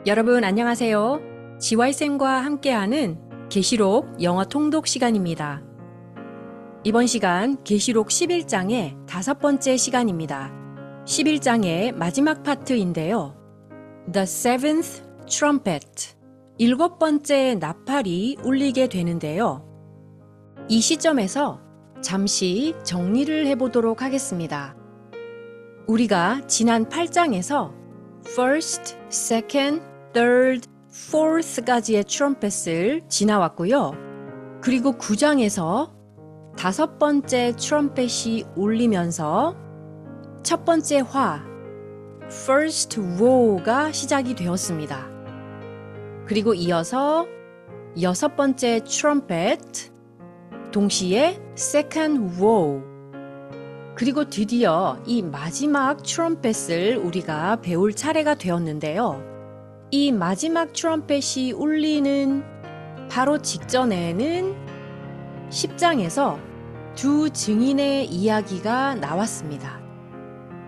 여러분 안녕하세요. 지와이쌤과 함께하는 계시록 영어 통독 시간입니다. 이번 시간 계시록 11장의 5번째 시간입니다. 11장의 마지막 파트인데요. The seventh trumpet, 7번째 나팔이 울리게 되는데요. 이 시점에서 잠시 정리를 해보도록 하겠습니다. 우리가 지난 8장에서 first, second, third, fourth까지의 트럼펫을 지나왔고요. 그리고 9장에서 5번째 트럼펫이 울리면서 첫 번째 화, first wow가 시작이 되었습니다. 그리고 이어서 6번째 트럼펫, 동시에 second wow, 그리고 드디어 이 마지막 트럼펫을 우리가 배울 차례가 되었는데요. 이 마지막 트럼펫이 울리는 바로 직전에는 10장에서 두 증인의 이야기가 나왔습니다.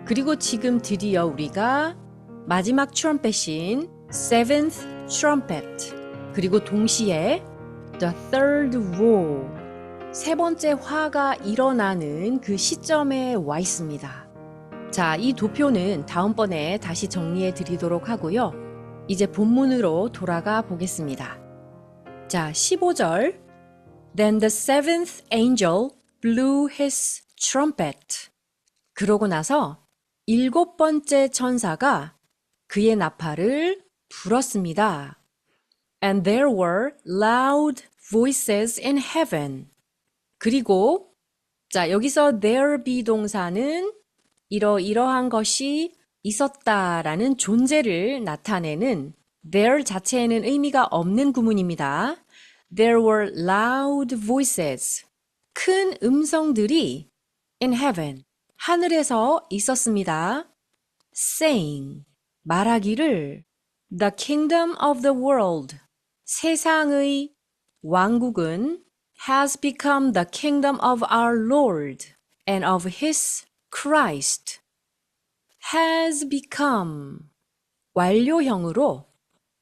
그리고 지금 드디어 우리가 마지막 트럼펫인 seventh trumpet, 그리고 동시에 the third woe, 세 번째 화가 일어나는 그 시점에 와 있습니다. 자, 이 도표는 다음번에 다시 정리해 드리도록 하고요. 이제 본문으로 돌아가 보겠습니다. 자, 15절. Then the seventh angel blew his trumpet. 그러고 나서 7번째 천사가 그의 나팔을 불었습니다. And there were loud voices in heaven. 그리고 자, 여기서 there be 동사는 이러이러한 것이 있었다라는 존재를 나타내는 there 자체에는 의미가 없는 구문입니다. There were loud voices, 큰 음성들이 in heaven, 하늘에서 있었습니다. saying, 말하기를 the kingdom of the world, 세상의 왕국은 has become the kingdom of our Lord and of His Christ. has become, 완료형으로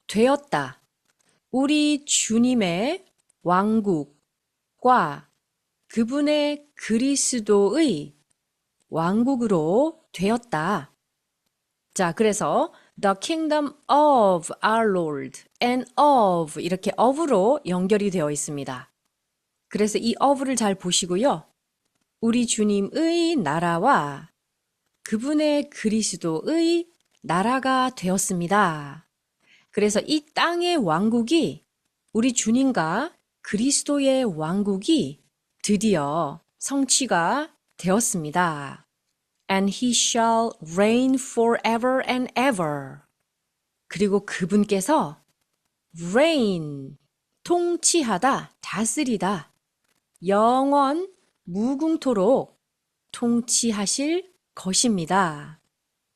되었다. 우리 주님의 왕국과 그분의 그리스도의 왕국으로 되었다. 자, 그래서 the kingdom of our Lord and of, 이렇게 of로 연결이 되어 있습니다. 그래서 이 of를 잘 보시고요. 우리 주님의 나라와 그분의 그리스도의 나라가 되었습니다. 그래서 이 땅의 왕국이 우리 주님과 그리스도의 왕국이 드디어 성취가 되었습니다. And he shall reign forever and ever. 그리고 그분께서 reign, 통치하다, 다스리다, 영원 무궁토록 통치하실 것입니다.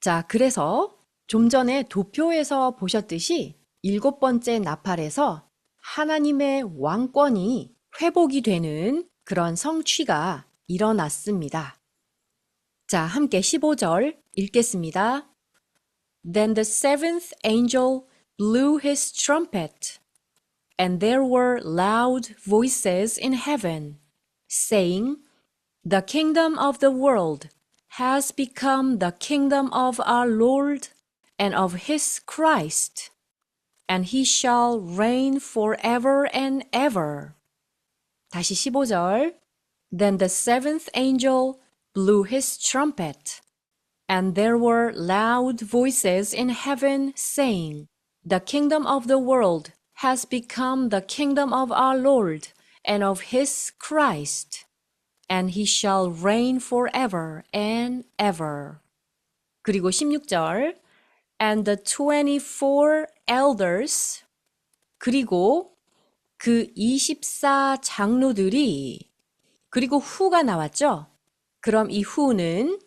자, 그래서 좀 전에 도표에서 보셨듯이 7번째 나팔에서 하나님의 왕권이 회복이 되는 그런 성취가 일어났습니다. 자, 함께 15절 읽겠습니다. Then the seventh angel blew his trumpet, and there were loud voices in heaven, saying, The kingdom of the world has become the kingdom of our Lord and of his Christ, and he shall reign forever and ever. 다시 15절. Then the seventh angel blew his trumpet, and there were loud voices in heaven saying, The kingdom of the world has become the kingdom of our Lord and of his Christ, and he shall reign forever and ever. 그리고 16절. And the 24 elders, 그리고 그 24 장로들이, 그리고 후가 나왔죠? 그럼 이 후는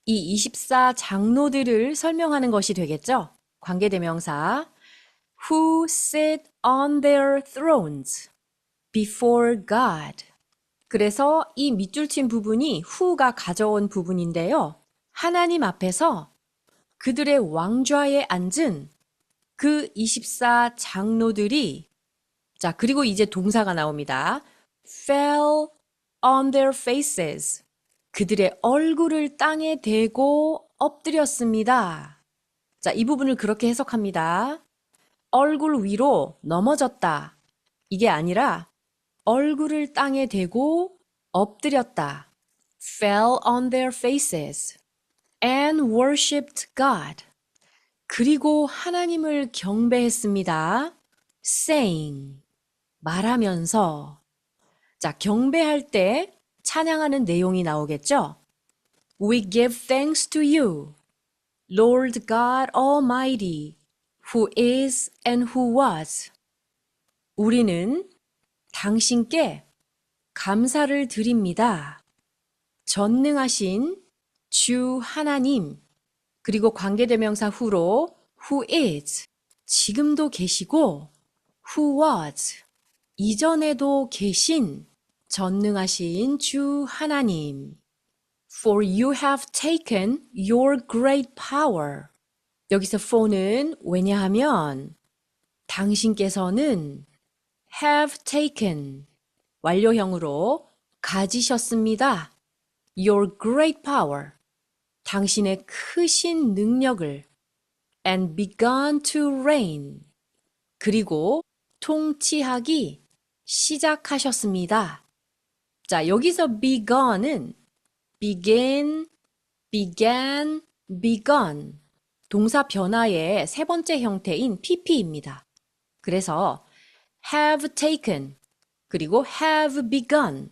이 24 장로들을 설명하는 것이 되겠죠? 관계대명사. Who sit on their thrones before God. 그래서 이 밑줄 친 부분이 who가 가져온 부분인데요. 하나님 앞에서 그들의 왕좌에 앉은 그 24 장로들이 자, 그리고 이제 동사가 나옵니다. fell on their faces. 그들의 얼굴을 땅에 대고 엎드렸습니다. 자, 이 부분을 그렇게 해석합니다. 얼굴 위로 넘어졌다. 이게 아니라 얼굴을 땅에 대고 엎드렸다. fell on their faces and worshipped God. 그리고 하나님을 경배했습니다. saying. 말하면서. 자, 경배할 때 찬양하는 내용이 나오겠죠? We give thanks to you, Lord God Almighty, who is and who was. 우리는 당신께 감사를 드립니다. 전능하신 주 하나님, 그리고 관계대명사 who로 who is, 지금도 계시고 who was, 이전에도 계신 전능하신 주 하나님. For you have taken your great power. 여기서 for는 왜냐하면 당신께서는 have taken 완료형으로 가지셨습니다. Your great power. 당신의 크신 능력을 and begun to reign. 그리고 통치하기 시작하셨습니다. 자, 여기서 begun은 begin, began, begun. 동사 변화의 세 번째 형태인 pp입니다. 그래서 have taken, 그리고 have begun.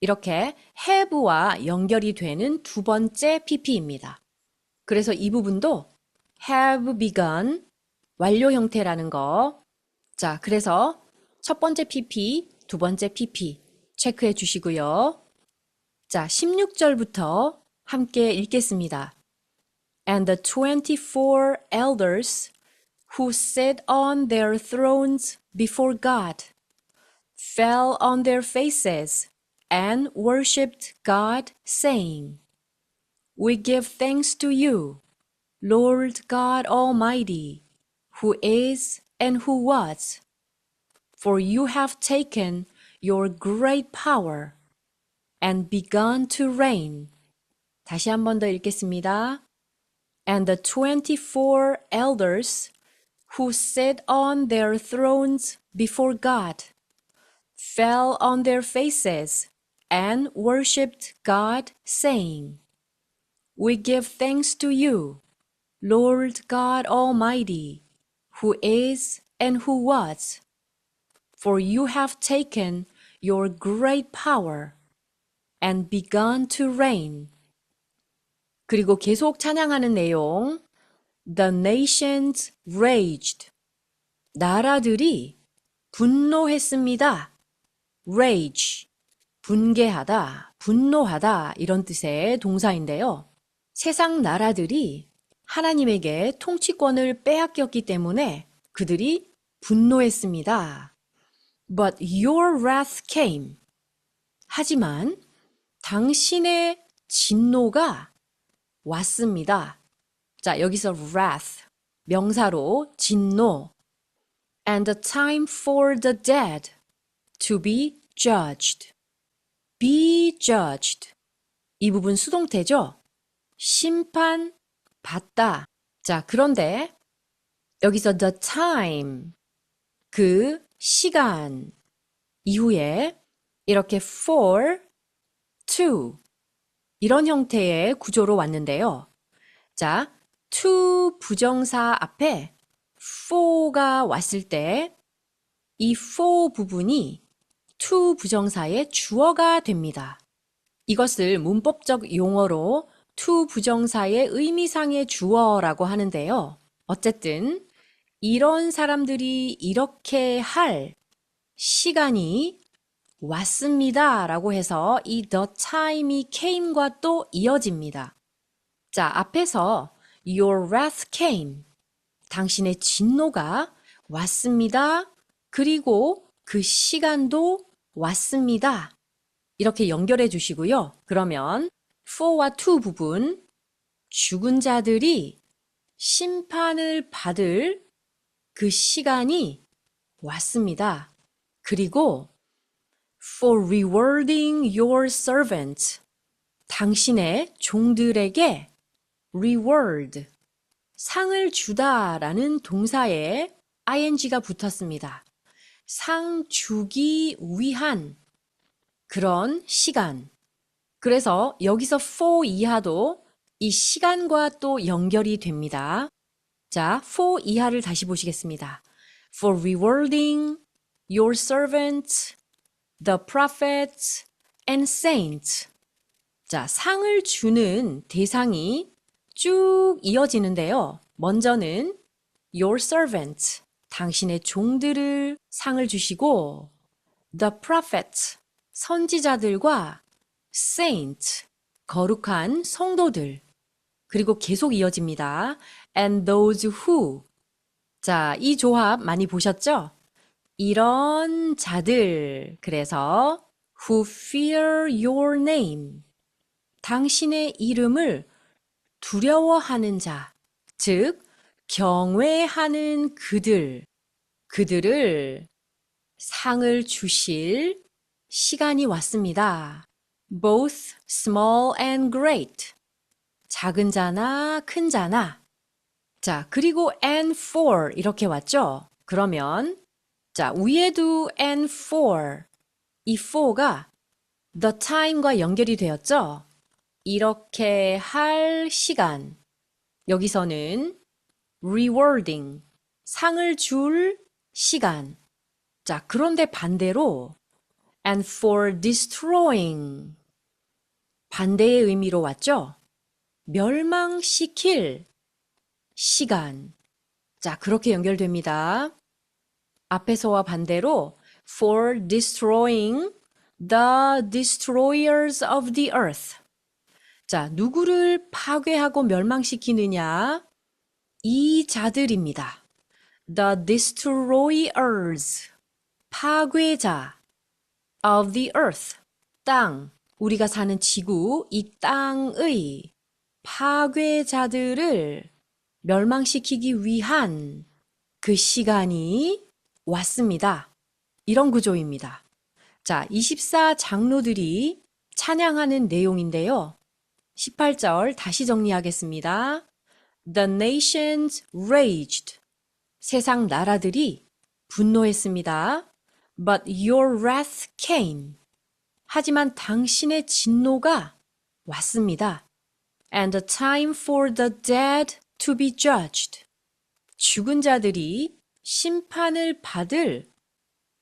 이렇게 have와 연결이 되는 두 번째 pp입니다. 그래서 이 부분도 have begun, 완료 형태라는 거. 자, 그래서 첫 번째 pp, 두 번째 pp 체크해 주시고요. 자, 16절부터 함께 읽겠습니다. And the 24 elders who sat on their thrones before God fell on their faces and worshipped God, saying, We give thanks to you, Lord God Almighty, who is and who was, for you have taken your great power and begun to reign. 다시 한 번 더 읽겠습니다. And the 24 elders who sat on their thrones before God fell on their faces and worshipped God, saying, We give thanks to you, Lord God Almighty, who is and who was, for you have taken your great power and begun to reign. 그리고 계속 찬양하는 내용. The nations raged. 나라들이 분노했습니다. rage, 분개하다, 분노하다 이런 뜻의 동사인데요. 세상 나라들이 하나님에게 통치권을 빼앗겼기 때문에 그들이 분노했습니다. But your wrath came. 하지만 당신의 진노가 왔습니다. 자, 여기서 wrath, 명사로 진노. And the time for the dead to be judged. be judged. 이 부분 수동태죠? 심판 받다. 자, 그런데 여기서 the time, 그 시간 이후에 이렇게 for, to 이런 형태의 구조로 왔는데요. 자, to 부정사 앞에 for가 왔을 때 이 for 부분이 to 부정사의 주어가 됩니다. 이것을 문법적 용어로 to 부정사의 의미상의 주어라고 하는데요. 어쨌든 이런 사람들이 이렇게 할 시간이 왔습니다 라고 해서 이 the time이 came과 또 이어집니다. 자, 앞에서 your wrath came. 당신의 진노가 왔습니다. 그리고 그 시간도 왔습니다. 이렇게 연결해 주시고요. 그러면 for와 to 부분, 죽은 자들이 심판을 받을 그 시간이 왔습니다. 그리고 for rewarding your servant, 당신의 종들에게 reward, 상을 주다라는 동사에 ing가 붙었습니다. 상 주기 위한 그런 시간. 그래서 여기서 for 이하도 이 시간과 또 연결이 됩니다. 자, for 이하를 다시 보시겠습니다. For rewarding your servants, the prophets and saints. 자, 상을 주는 대상이 쭉 이어지는데요. 먼저는 your servants, 당신의 종들을 상을 주시고 the prophets, 선지자들과 saints, 거룩한 성도들. 그리고 계속 이어집니다. And those who. 자, 이 조합 많이 보셨죠? 이런 자들. 그래서 who fear your name. 당신의 이름을 두려워하는 자. 즉, 경외하는 그들. 그들을 상을 주실 시간이 왔습니다. Both small and great. 작은 자나 큰 자나. 자, 그리고 and for 이렇게 왔죠? 그러면 자, 위에도 and for. 이 for가 the time과 연결이 되었죠? 이렇게 할 시간. 여기서는 rewarding. 상을 줄 시간. 자, 그런데 반대로 and for destroying. 반대의 의미로 왔죠? 멸망시킬 시간. 자, 그렇게 연결됩니다. 앞에서와 반대로 for destroying the destroyers of the earth. 자, 누구를 파괴하고 멸망시키느냐? 이 자들입니다. The destroyers. 파괴자 of the earth. 땅. 우리가 사는 지구, 이 땅의 파괴자들을 멸망시키기 위한 그 시간이 왔습니다. 이런 구조입니다. 자, 24장로들이 찬양하는 내용인데요. 18절 다시 정리하겠습니다. The nations raged. 세상 나라들이 분노했습니다. But your wrath came. 하지만 당신의 진노가 왔습니다. And the time for the dead to be judged. 죽은 자들이 심판을 받을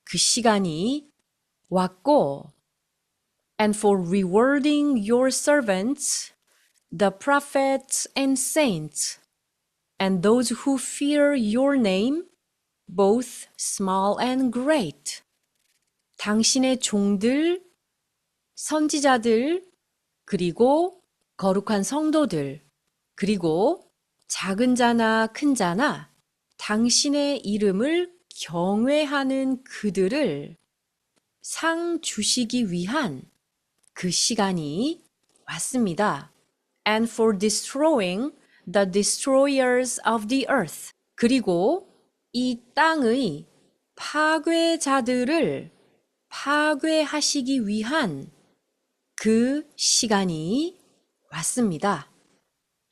그 시간이 왔고, and for rewarding your servants, the prophets and saints, and those who fear your name, both small and great. 당신의 종들, 선지자들, 그리고 거룩한 성도들, 그리고 작은 자나 큰 자나 당신의 이름을 경외하는 그들을 상 주시기 위한 그 시간이 왔습니다. And for destroying the destroyers of the earth. 그리고 이 땅의 파괴자들을 파괴하시기 위한 그 시간이 왔습니다.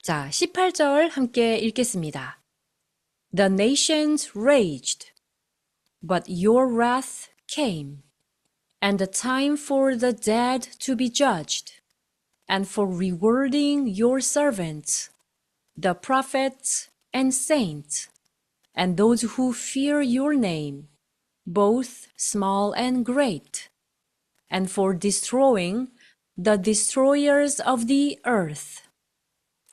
자, 18절 함께 읽겠습니다. The nations raged, but your wrath came, and the time for the dead to be judged, and for rewarding your servants, the prophets and saints, and those who fear your name, both small and great, and for destroying the destroyers of the earth.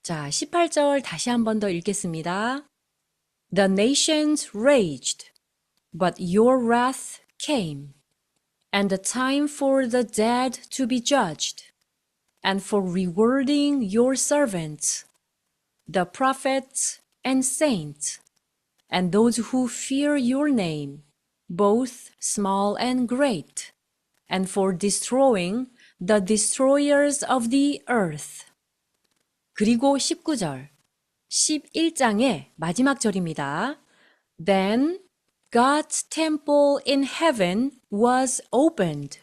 자, 18절 다시 한 번 더 읽겠습니다. The nations raged, but your wrath came, and the time for the dead to be judged, and for rewarding your servants, the prophets and saints, and those who fear your name, both small and great, and for destroying the destroyers of the earth. 그리고 19절, 11장의 마지막 절입니다. Then God's temple in heaven was opened.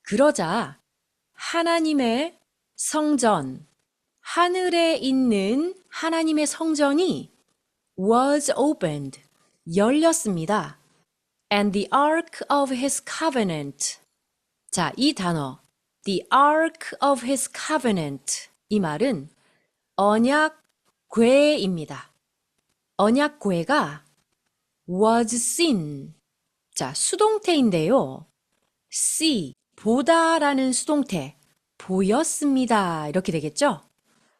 그러자 하나님의 성전, 하늘에 있는 하나님의 성전이 was opened, 열렸습니다. And the ark of his covenant. 자, 이 단어, the ark of his covenant. 이 말은 언약궤입니다. 언약궤가 was seen. 자, 수동태인데요. see, 보다라는 수동태, 보였습니다. 이렇게 되겠죠?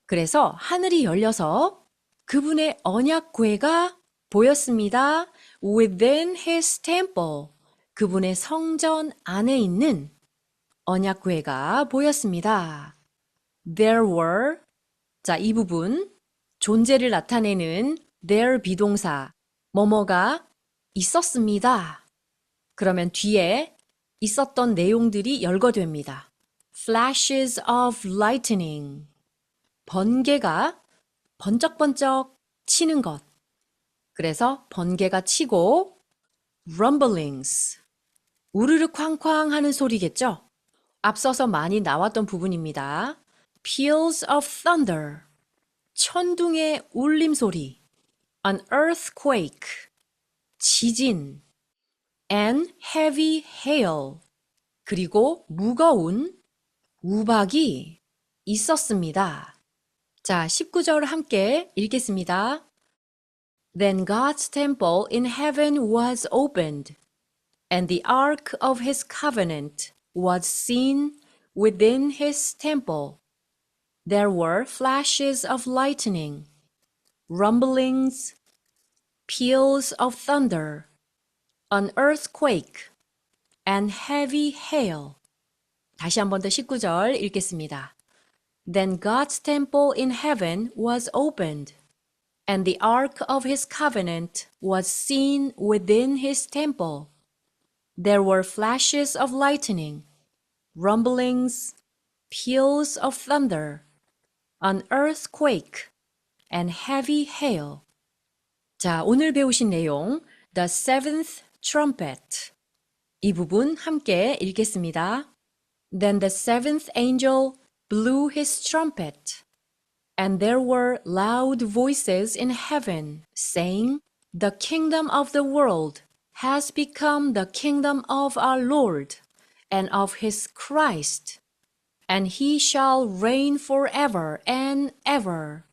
그래서 하늘이 열려서 그분의 언약궤가 보였습니다. Within his temple. 그분의 성전 안에 있는 언약궤가 보였습니다. There were. 자, 이 부분 존재를 나타내는 there 비동사 뭐뭐가 있었습니다. 그러면 뒤에 있었던 내용들이 열거됩니다. Flashes of lightning. 번개가 번쩍번쩍 치는 것. 그래서 번개가 치고 rumblings. 우르르 쾅쾅 하는 소리겠죠? 앞서서 많이 나왔던 부분입니다. Peals of thunder. 천둥의 울림 소리. An earthquake. 지진. And heavy hail. 그리고 무거운 우박이 있었습니다. 자, 19절 함께 읽겠습니다. Then God's temple in heaven was opened, and the ark of his covenant was seen within his temple. There were flashes of lightning, rumblings, peals of thunder, an earthquake, and heavy hail. 다시 한 번 더 19절 읽겠습니다. Then God's temple in heaven was opened, and the ark of his covenant was seen within his temple. There were flashes of lightning, rumblings, peals of thunder, an earthquake, and heavy hail. 자, 오늘 배우신 내용, The seventh trumpet. 이 부분 함께 읽겠습니다. Then the seventh angel blew his trumpet, and there were loud voices in heaven, saying, The kingdom of the world has become the kingdom of our Lord and of his Christ, and he shall reign forever and ever.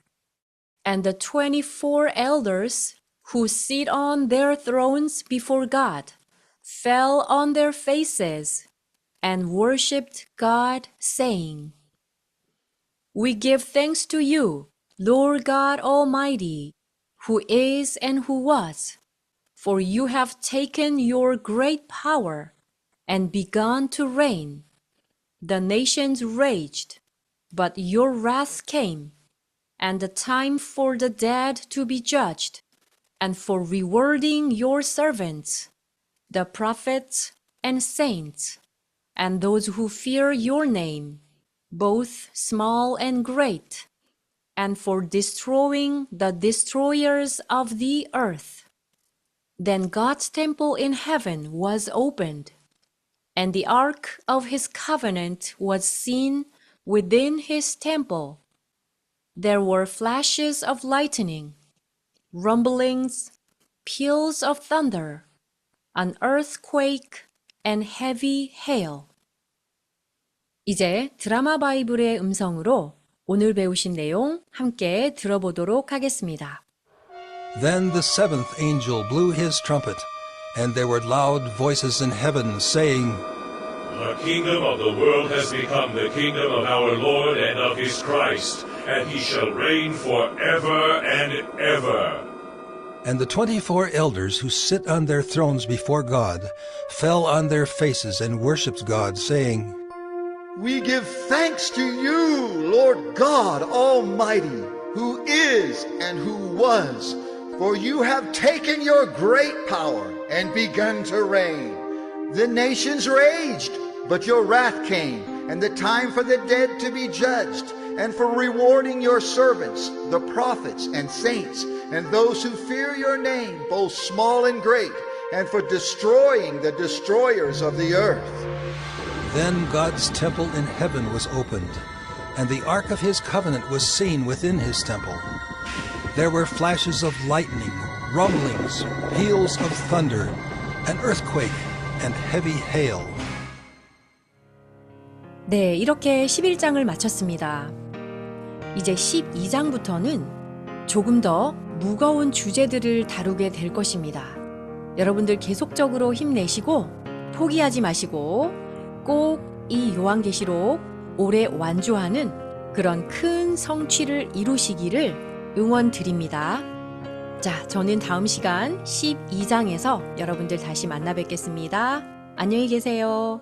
And the 24 elders who sit on their thrones before God fell on their faces and worshipped God, saying, We give thanks to you, Lord God Almighty, who is and who was, for you have taken your great power and begun to reign. The nations raged, but your wrath came, and the time for the dead to be judged, and for rewarding your servants, the prophets and saints, and those who fear your name, both small and great, and for destroying the destroyers of the earth. Then God's temple in heaven was opened, and the ark of his covenant was seen within his temple. There were flashes of lightning, rumblings, peals of thunder, an earthquake, and heavy hail. 이제 드라마 바이블의 음성으로 오늘 배우신 내용 함께 들어보도록 하겠습니다. Then the seventh angel blew his trumpet, and there were loud voices in heaven saying, The kingdom of the world has become the kingdom of our Lord and of his Christ, and he shall reign forever and ever. And the 24 elders who sit on their thrones before God fell on their faces and worshipped God, saying, We give thanks to you, Lord God Almighty, who is and who was, for you have taken your great power and begun to reign. The nations raged, but your wrath came, and the time for the dead to be judged, and for rewarding your servants, the prophets and saints, and those who fear your name, both small and great, and for destroying the destroyers of the earth. Then God's temple in heaven was opened, and the ark of his covenant was seen within his temple. There were flashes of lightning, rumblings, peals of thunder, an earthquake, and heavy hail. 네, 이렇게 11장을 마쳤습니다. 이제 12장부터는 조금 더 무거운 주제들을 다루게 될 것입니다. 여러분들 계속적으로 힘내시고 포기하지 마시고 꼭 이 요한계시록 올해 완주하는 그런 큰 성취를 이루시기를 응원드립니다. 자, 저는 다음 시간 12장에서 여러분들 다시 만나 뵙겠습니다. 안녕히 계세요.